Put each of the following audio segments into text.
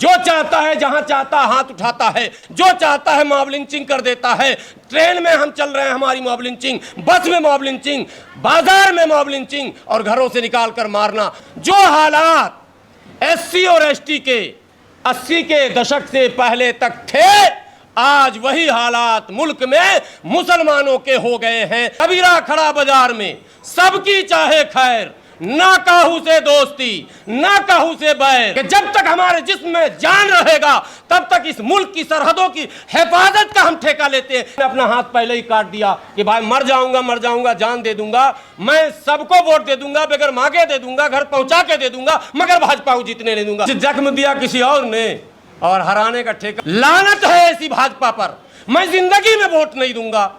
जो चाहता है जहां चाहता हाथ उठाता है, जो चाहता है मॉब लिंचिंग कर देता है। ट्रेन में हम चल रहे हैं, हमारी मॉब लिंचिंग, बस में मॉब लिंचिंग, बाजार में मॉब लिंचिंग और घरों से निकाल कर मारना। जो हालात एससी और एसटी के 80 के दशक से पहले तक थे, आज वही हालात मुल्क में मुसलमानों के हो गए हैं। कबीरा खड़ा बाजार में, सबकी चाहे खैर, ना काहू से दोस्ती ना काहू से बैर, कि जब तक हमारे जिस्म में जान रहेगा तब तक इस मुल्क की सरहदों की हिफाजत का हम ठेका लेते हैं। मैंने अपना हाथ पहले ही काट दिया कि भाई मर जाऊंगा, जान दे दूंगा, मैं सबको वोट दे दूंगा, बगैर मांगे दे दूंगा, घर पहुंचा के दे दूंगा, मगर भाजपा को जीतने नहीं दूंगा। जख्म दिया किसी और ने और हराने का ठेका, लानत है ऐसी भाजपा पर, मैं जिंदगी में वोट नहीं दूंगा।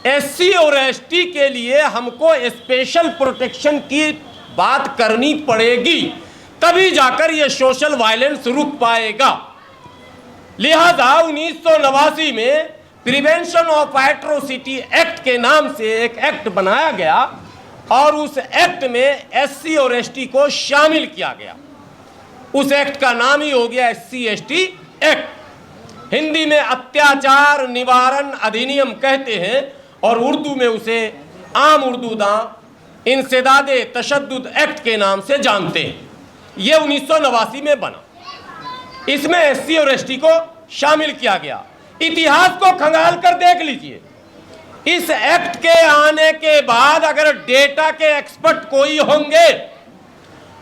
एससी और एसटी के लिए हमको स्पेशल प्रोटेक्शन की बात करनी पड़ेगी, तभी जाकर यह सोशल वायलेंस रुक पाएगा। लिहाजा 1989 में प्रिवेंशन ऑफ एट्रोसिटी एक्ट के नाम से एक एक्ट बनाया गया और उस एक्ट में एससी और एसटी को शामिल किया गया। उस एक्ट का नाम ही हो गया एससी एसटी एक्ट। हिंदी में अत्याचार निवारण अधिनियम कहते हैं और उर्दू में उसे आम उर्दू दां इंसदादे तशद्दुद एक्ट के नाम से जानते हैं। यह 1989 में बना। इसमें एससी और एसटी को शामिल किया गया। इतिहास को खंगाल कर देख लीजिए, इस एक्ट के आने के बाद अगर डेटा के एक्सपर्ट कोई होंगे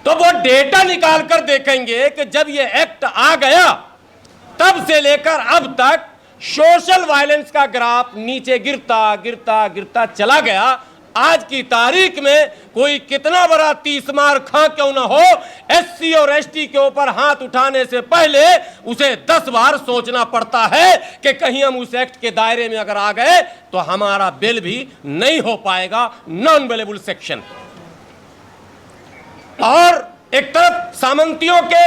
तो वो डेटा निकाल कर देखेंगे कि जब ये एक्ट आ गया तब से लेकर अब तक सोशल वायलेंस का ग्राफ नीचे गिरता गिरता गिरता चला गया। आज की तारीख में कोई कितना बड़ा 30 मार खा क्यों ना हो, एससी और एसटी के ऊपर हाथ उठाने से पहले उसे 10 बार सोचना पड़ता है कि कहीं हम उस एक्ट के दायरे में अगर आ गए तो हमारा बिल भी नहीं हो पाएगा, नॉन वेलेबल सेक्शन। और एक तरफ सामंतियों के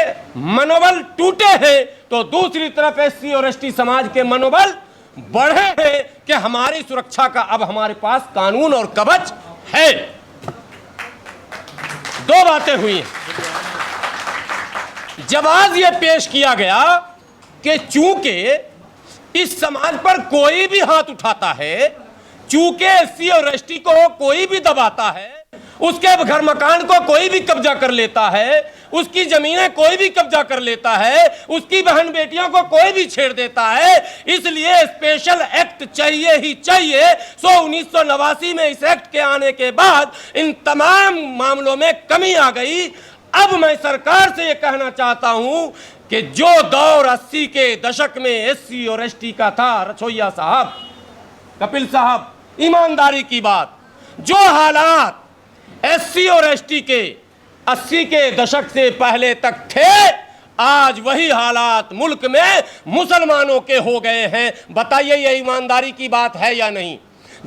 मनोबल टूटे हैं तो दूसरी तरफ एससी और एसटी समाज के मनोबल बढ़े हैं कि हमारी सुरक्षा का अब हमारे पास कानून और कवच है। दो बातें हुई हैं। जब आज यह पेश किया गया कि चूंकि इस समाज पर कोई भी हाथ उठाता है, चूंकि एससी और एसटी को कोई भी दबाता है, उसके घर मकान को कोई भी कब्जा कर लेता है, उसकी जमीनें कोई भी कब्जा कर लेता है, उसकी बहन बेटियों को कोई भी छेड़ देता है, इसलिए स्पेशल एक्ट चाहिए ही चाहिए। 1989 में इस एक्ट के आने के बाद इन तमाम मामलों में कमी आ गई। अब मैं सरकार से यह कहना चाहता हूं कि जो दौर 80 के दशक में एससी और एसटी का था, रछोइया साहब, कपिल साहब, ईमानदारी की बात, जो हालात एससी और एसटी के 80 के दशक से पहले तक थे, आज वही हालात मुल्क में मुसलमानों के हो गए हैं। बताइए ये ईमानदारी की बात है या नहीं?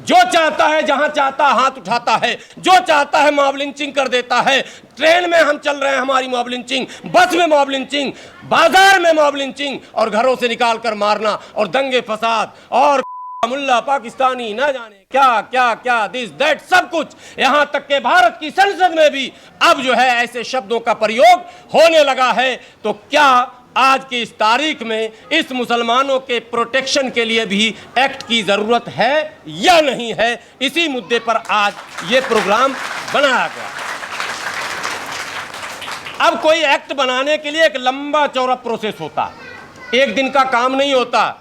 जो चाहता है जहां चाहता हाथ उठाता है, जो चाहता है मॉब लिंचिंग कर देता है। ट्रेन में हम चल रहे हैं, हमारी मॉब लिंचिंग, बस में मॉब लिंचिंग, बाजार में मॉब लिंचिंग और घरों से निकाल कर मारना और दंगे फसाद और मुल्ला पाकिस्तानी ना जाने क्या क्या क्या, दिस दैट, सब कुछ। यहां तक के भारत की संसद में भी अब जो है ऐसे शब्दों का प्रयोग होने लगा है। तो क्या आज की इस तारीख में इस मुसलमानों के प्रोटेक्शन के लिए भी एक्ट की जरूरत है या नहीं है? इसी मुद्दे पर आज ये प्रोग्राम बनाया गया। अब कोई एक्ट बनाने के लिए एक लंबा चौड़ा प्रोसेस होता है, एक दिन का काम नहीं होता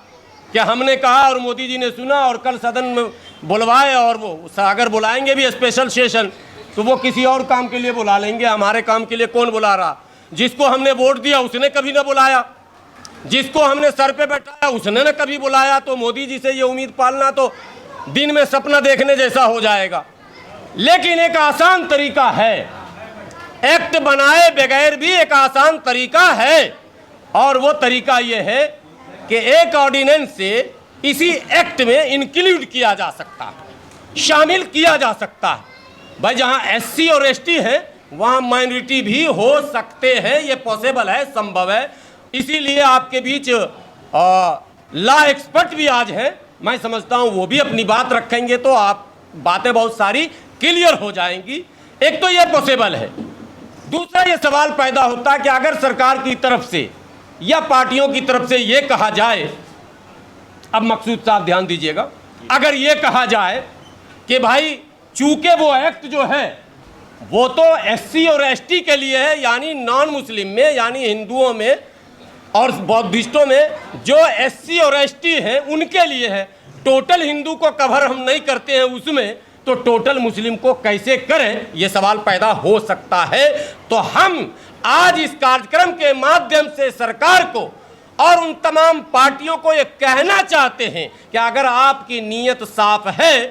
कि हमने कहा और मोदी जी ने सुना और कल सदन में बुलवाए और वो अगर बुलाएंगे भी स्पेशल सेशन तो वो किसी और काम के लिए बुला लेंगे। हमारे काम के लिए कौन बुला रहा? जिसको हमने वोट दिया उसने कभी ना बुलाया, जिसको हमने सर पे बैठाया उसने ना कभी बुलाया। तो मोदी जी से ये उम्मीद पालना तो दिन में सपना देखने जैसा हो जाएगा। लेकिन एक आसान तरीका है, एक्ट बनाए बगैर भी एक आसान तरीका है, और वो तरीका ये है कि एक ऑर्डिनेंस से इसी एक्ट में इंक्लूड किया जा सकता है, शामिल किया जा सकता है। भाई जहां एससी और एसटी है वहां माइनॉरिटी भी हो सकते हैं, ये पॉसिबल है, संभव है। इसीलिए आपके बीच लॉ एक्सपर्ट भी आज हैं, मैं समझता हूं वो भी अपनी बात रखेंगे तो आप बातें बहुत सारी क्लियर हो जाएंगी। एक तो ये पॉसिबल है, दूसरा ये सवाल पैदा होता है कि अगर सरकार की तरफ से या पार्टियों की तरफ से ये कहा जाए, अब मकसूद साहब ध्यान दीजिएगा, अगर ये कहा जाए कि भाई चूंकि वो एक्ट जो है वो तो एससी और एसटी के लिए है, यानी नॉन मुस्लिम में, यानी हिंदुओं में और बौद्धिस्टों में जो एससी और एसटी हैं उनके लिए है, टोटल हिंदू को कवर हम नहीं करते हैं उसमें, तो टोटल मुस्लिम को कैसे करें, ये सवाल पैदा हो सकता है। तो हम आज इस कार्यक्रम के माध्यम से सरकार को और उन तमाम पार्टियों को ये कहना चाहते हैं कि अगर आपकी नीयत साफ है,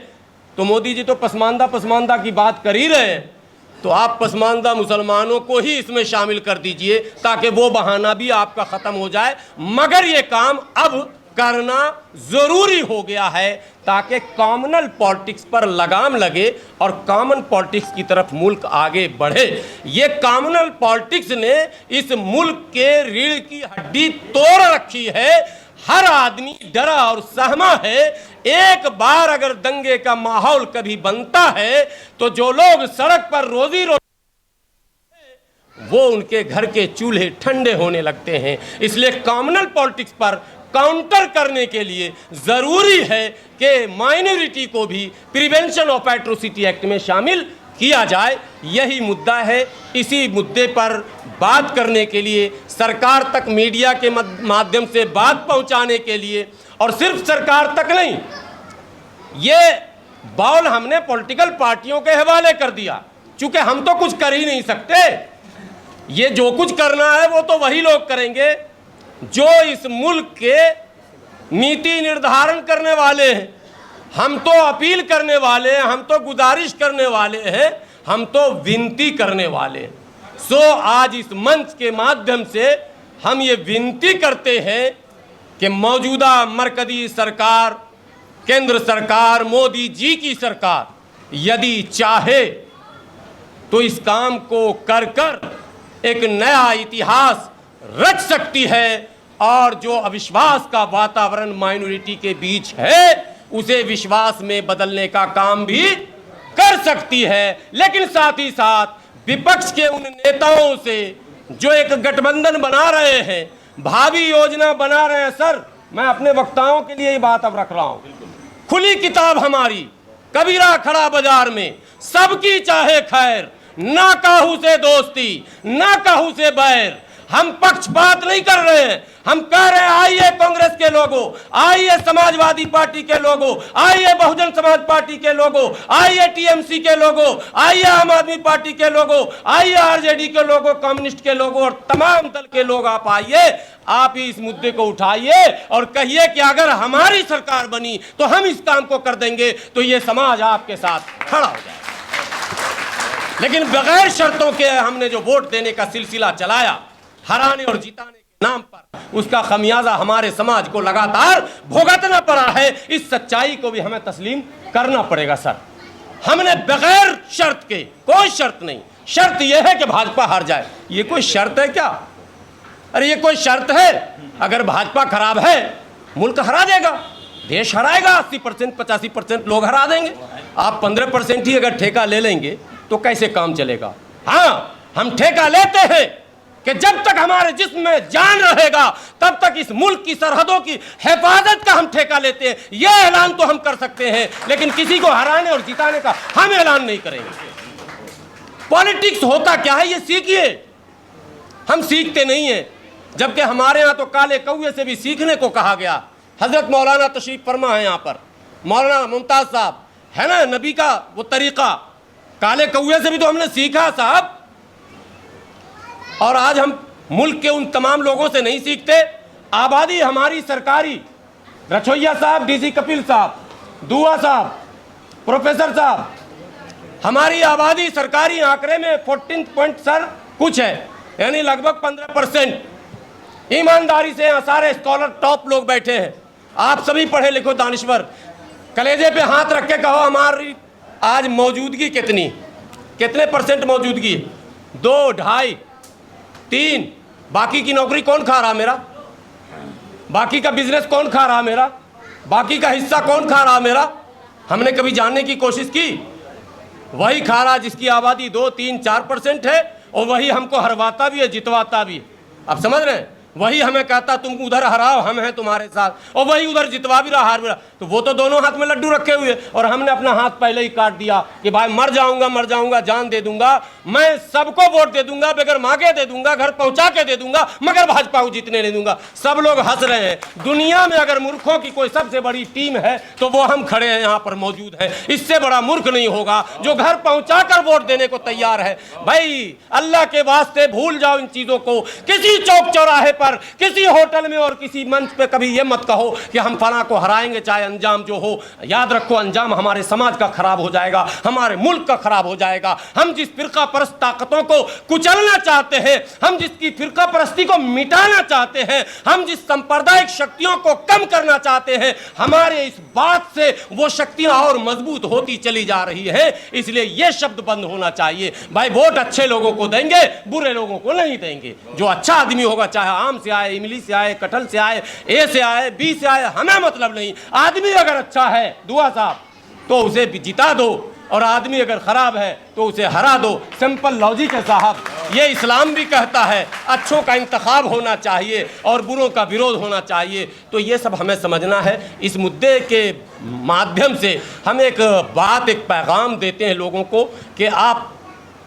तो मोदी जी तो पसमानदा की बात कर ही रहे हैं, तो आप पसमानदा मुसलमानों को ही इसमें शामिल कर दीजिए ताकि वो बहाना भी आपका ख़त्म हो जाए। मगर ये काम अब करना ज़रूरी हो गया है ताकि कॉमनल पॉलिटिक्स पर लगाम लगे और कॉमन पॉलिटिक्स की तरफ मुल्क आगे बढ़े। ये कॉमनल पॉलिटिक्स ने इस मुल्क के रीढ़ की हड्डी तोड़ रखी है। हर आदमी डरा और सहमा है। एक बार अगर दंगे का माहौल कभी बनता है तो जो लोग सड़क पर रोजी वो उनके घर के चूल्हे ठंडे होने लगते हैं। इसलिए कॉमनल पॉलिटिक्स पर काउंटर करने के लिए जरूरी है कि माइनॉरिटी को भी प्रिवेंशन ऑफ एट्रोसिटी एक्ट में शामिल किया जाए। यही मुद्दा है। इसी मुद्दे पर बात करने के लिए, सरकार तक मीडिया के माध्यम से बात पहुंचाने के लिए, और सिर्फ सरकार तक नहीं, ये बॉल हमने पॉलिटिकल पार्टियों के हवाले कर दिया, चूंकि हम तो कुछ कर ही नहीं सकते। ये जो कुछ करना है वो तो वही लोग करेंगे जो इस मुल्क के नीति निर्धारण करने वाले हैं। हम तो अपील करने वाले हैं, हम तो गुजारिश करने वाले हैं, हम तो विनती करने वाले हैं। सो आज इस मंच के माध्यम से हम ये विनती करते हैं कि मौजूदा मरकजी सरकार, केंद्र सरकार, मोदी जी की सरकार यदि चाहे तो इस काम को कर कर एक नया इतिहास रच सकती है और जो अविश्वास का वातावरण माइनॉरिटी के बीच है उसे विश्वास में बदलने का काम भी कर सकती है। लेकिन साथ ही साथ विपक्ष के उन नेताओं से जो एक गठबंधन बना रहे हैं, भावी योजना बना रहे हैं, सर मैं अपने वक्ताओं के लिए ये बात अब रख रहा हूं, खुली किताब हमारी, कबीरा खड़ा बाजार में, सबकी चाहे खैर, ना काहू से दोस्ती ना काहू से बैर। हम पक्षपात नहीं कर रहे हैं, हम कह रहे हैं आइए कांग्रेस के लोगों, आइए समाजवादी पार्टी के लोगों, आइए बहुजन समाज पार्टी के लोगों, आइए टीएमसी के लोगों, आइए आम आदमी पार्टी के लोगों, आइए आरजेडी के लोगों, कम्युनिस्ट के लोगों और तमाम दल के लोग आप आइए, आप ही इस मुद्दे को उठाइए और कहिए कि अगर हमारी सरकार बनी तो हम इस काम को कर देंगे, तो ये समाज आपके साथ खड़ा हो जाए। लेकिन बगैर शर्तों के हमने जो वोट देने का सिलसिला चलाया, हराने और जिताने के नाम पर, उसका खमियाजा हमारे समाज को लगातार भुगतना पड़ा है। इस सच्चाई को भी हमें तस्लीम करना पड़ेगा। सर हमने बगैर शर्त के, कोई शर्त नहीं, शर्त यह है कि भाजपा हार जाए, ये कोई शर्त है क्या? अरे ये कोई शर्त है? अगर भाजपा खराब है मुल्क हरा देगा, देश हराएगा, 80% 85% लोग हरा देंगे। आप 15% ही अगर ठेका ले लेंगे तो कैसे काम चलेगा? हाँ, हम ठेका लेते हैं कि जब तक हमारे जिस्म में जान रहेगा तब तक इस मुल्क की सरहदों की हिफाजत का हम ठेका लेते हैं। यह ऐलान तो हम कर सकते हैं, लेकिन किसी को हराने और जिताने का हम ऐलान नहीं करेंगे। पॉलिटिक्स होता क्या है ये सीखिए, हम सीखते नहीं हैं। जबकि हमारे यहाँ तो काले कौए से भी सीखने को कहा गया। हजरत मौलाना तशरीफ फरमा है यहाँ पर, मौलाना मुमताज साहब है ना, नबी का वो तरीका, काले कौए से भी तो हमने सीखा साहब। और आज हम मुल्क के उन तमाम लोगों से नहीं सीखते। आबादी हमारी सरकारी, रछोइया साहब, डीसी कपिल साहब, दुआ साहब, प्रोफेसर साहब, हमारी आबादी सरकारी आंकड़े में 14 पॉइंट सर कुछ है, यानी लगभग 15%। ईमानदारी से यहाँ सारे स्कॉलर टॉप लोग बैठे हैं। आप सभी पढ़े लिखो दानिश्वर, कलेजे पे हाथ रख के कहो हमारी आज मौजूदगी कितने % मौजूदगी? 2, 2.5, 3। बाकी की नौकरी कौन खा रहा मेरा? बाकी का बिजनेस कौन खा रहा मेरा? बाकी का हिस्सा कौन खा रहा मेरा? हमने कभी जानने की कोशिश की? वही खा रहा जिसकी आबादी 2, 3, 4% है। और वही हमको हरवाता भी है, जितवाता भी है। आप समझ रहे हैं? वही हमें कहता तुम उधर हराओ, हम हैं तुम्हारे साथ, और वही उधर जितवा भी रहा, हार भी रहा। तो वो तो दोनों हाथ में लड्डू रखे हुए, और हमने अपना हाथ पहले ही काट दिया कि भाई मर जाऊंगा, जान दे दूंगा, मैं सबको वोट दे दूंगा, बगैर मांगे दे दूंगा, घर पहुंचा के दे दूंगा, मगर भाजपा को जीतने नहीं दूंगा। सब लोग हंस रहे हैं। दुनिया में अगर मूर्खों की कोई सबसे बड़ी टीम है तो वो हम खड़े हैं, यहाँ पर मौजूद है। इससे बड़ा मूर्ख नहीं होगा जो घर पहुंचा कर वोट देने को तैयार है। भाई अल्लाह के वास्ते भूल जाओ इन चीजों को। किसी चौक चौराहे पर, किसी होटल में और किसी मंच पे कभी ये मत कहो कि हम फलां को हराएंगे, चाहे अंजाम जो हो। याद रखो, अंजाम हमारे समाज का खराब हो जाएगा, हमारे मुल्क का खराब हो जाएगा। हम जिस फिरका परस्त ताकतों को कुचलना चाहते हैं, हम जिसकी फिरका परस्ती को मिटाना चाहते हैं, हम जिस सांप्रदायिक शक्तियों को कम करना चाहते हैं, हमारे इस बात से वो शक्तियां और मजबूत होती चली जा रही है। इसलिए ये शब्द बंद होना चाहिए। भाई वोट अच्छे लोगों को देंगे, बुरे लोगों को नहीं देंगे। जो अच्छा आदमी होगा, चाहे आम से आए, इमली से आए, कटहल से आए, ए से आए, बी से आए, हमें मतलब नहीं। आदमी अगर अच्छा है दुआ साहब तो उसे जिता दो, और आदमी अगर खराब है तो उसे हरा दो। सिंपल लॉजिक है साहब। ये इस्लाम भी कहता है अच्छों का इंतखाब होना चाहिए और बुरों का विरोध होना चाहिए। तो ये सब हमें समझना है। इस मुद्दे के माध्यम से हम एक बात, एक पैगाम देते हैं लोगों को कि आप,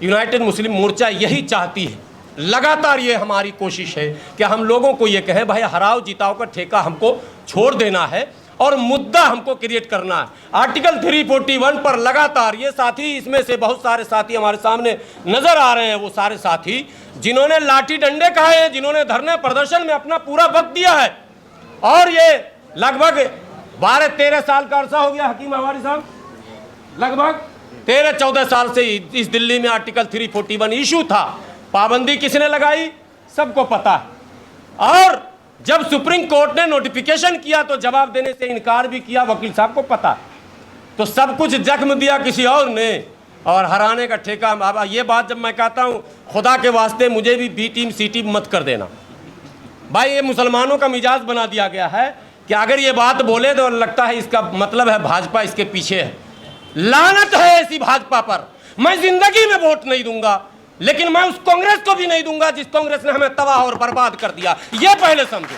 यूनाइटेड मुस्लिम मोर्चा यही चाहती है, लगातार ये हमारी कोशिश है कि हम लोगों को ये कहें भाई हराओ जिताओ का ठेका हमको छोड़ देना है और मुद्दा हमको क्रिएट करना है। आर्टिकल 341 पर लगातार ये साथी, इसमें से बहुत सारे साथी हमारे सामने नजर आ रहे हैं, वो सारे साथी जिन्होंने लाठी डंडे खाए हैं, जिन्होंने धरने प्रदर्शन में अपना पूरा वक्त दिया है। और ये लगभग 12-13 साल का अरसा हो गया हकीम हवारी साहब, लगभग 13-14 साल से इस दिल्ली में आर्टिकल 341 इशू था। पाबंदी किसने लगाई सबको पता है। और जब सुप्रीम कोर्ट ने नोटिफिकेशन किया तो जवाब देने से इनकार भी किया, वकील साहब को पता। तो सब कुछ जख्म दिया किसी और ने, और हराने का ठेका। अब ये बात जब मैं कहता हूँ, खुदा के वास्ते मुझे भी बी टीम सी टीम मत कर देना भाई। ये मुसलमानों का मिजाज बना दिया गया है कि अगर ये बात बोले तो लगता है इसका मतलब है भाजपा इसके पीछे है। लानत है ऐसी भाजपा पर। मैं जिंदगी में वोट नहीं दूंगा, लेकिन मैं उस कांग्रेस को भी नहीं दूंगा जिस कांग्रेस ने हमें तबाह और बर्बाद कर दिया। यह पहले समझो।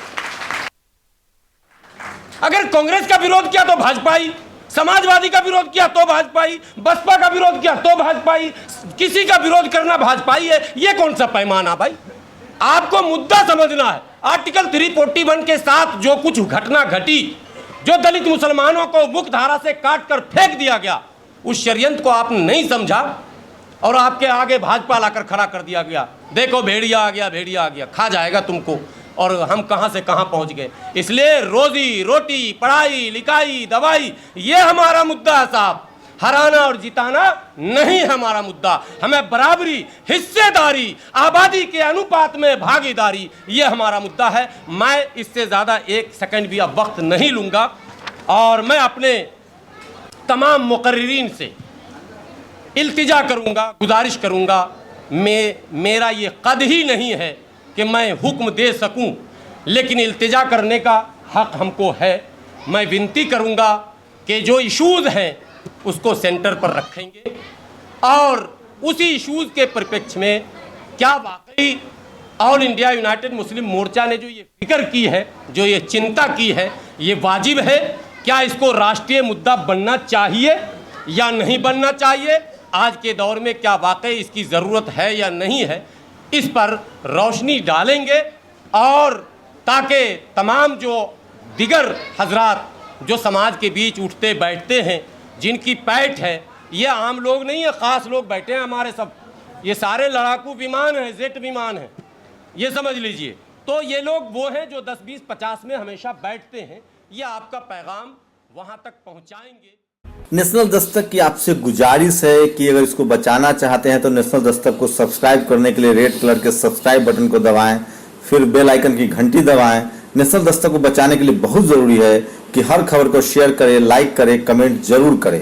अगर कांग्रेस का विरोध किया तो भाजपाई, समाजवादी का विरोध किया तो भाजपाई, बसपा का विरोध किया तो भाजपाई, किसी का विरोध करना भाजपाई है। यह कौन सा पैमाना भाई? आपको मुद्दा समझना है। आर्टिकल 341 के साथ जो कुछ घटना घटी, जो दलित मुसलमानों को मुख्य धारा से काट कर फेंक दिया गया, उस षड्यंत्र को आपने नहीं समझा और आपके आगे भाजपा लाकर खड़ा कर दिया गया। देखो भेड़िया आ गया, भेड़िया आ गया, खा जाएगा तुमको। और हम कहां से कहां पहुंच गए। इसलिए रोजी रोटी, पढ़ाई लिखाई, दवाई, ये हमारा मुद्दा है साहब। हराना और जिताना नहीं हमारा मुद्दा। हमें बराबरी, हिस्सेदारी, आबादी के अनुपात में भागीदारी, ये हमारा मुद्दा है। मैं इससे ज़्यादा एक सेकंड भी अब वक्त नहीं लूँगा। और मैं अपने तमाम मुकर्रिरीन से इल्तिजा करूँगा, गुजारिश करूँगा। मेरा ये कद ही नहीं है कि मैं हुक्म दे सकूँ, लेकिन इल्तिजा करने का हक हमको है। मैं विनती करूँगा कि जो इशूज़ हैं उसको सेंटर पर रखेंगे और उसी इशूज़ के परिप्रेक्ष्य में क्या वाकई ऑल इंडिया यूनाइटेड मुस्लिम मोर्चा ने जो ये फिक्र की है, जो ये चिंता की है, ये वाजिब है। क्या इसको राष्ट्रीय मुद्दा बनना चाहिए या नहीं बनना चाहिए? आज के दौर में क्या वाकई इसकी ज़रूरत है या नहीं है, इस पर रोशनी डालेंगे। और ताकि तमाम जो दिगर हजरात जो समाज के बीच उठते बैठते हैं, जिनकी पैठ है, ये आम लोग नहीं है, ख़ास लोग बैठे हैं हमारे सब, ये सारे लड़ाकू विमान हैं, जेट विमान हैं, ये समझ लीजिए। तो ये लोग वो हैं जो 10, 20, 50 में हमेशा बैठते हैं। ये आपका पैगाम वहाँ तक पहुँचाएंगे। नेशनल दस्तक की आपसे गुजारिश है कि अगर इसको बचाना चाहते हैं तो नेशनल दस्तक को सब्सक्राइब करने के लिए रेड कलर के सब्सक्राइब बटन को दबाएं, फिर बेल आइकन की घंटी दबाएं। नेशनल दस्तक को बचाने के लिए बहुत जरूरी है कि हर खबर को शेयर करें, लाइक करें, कमेंट जरूर करें।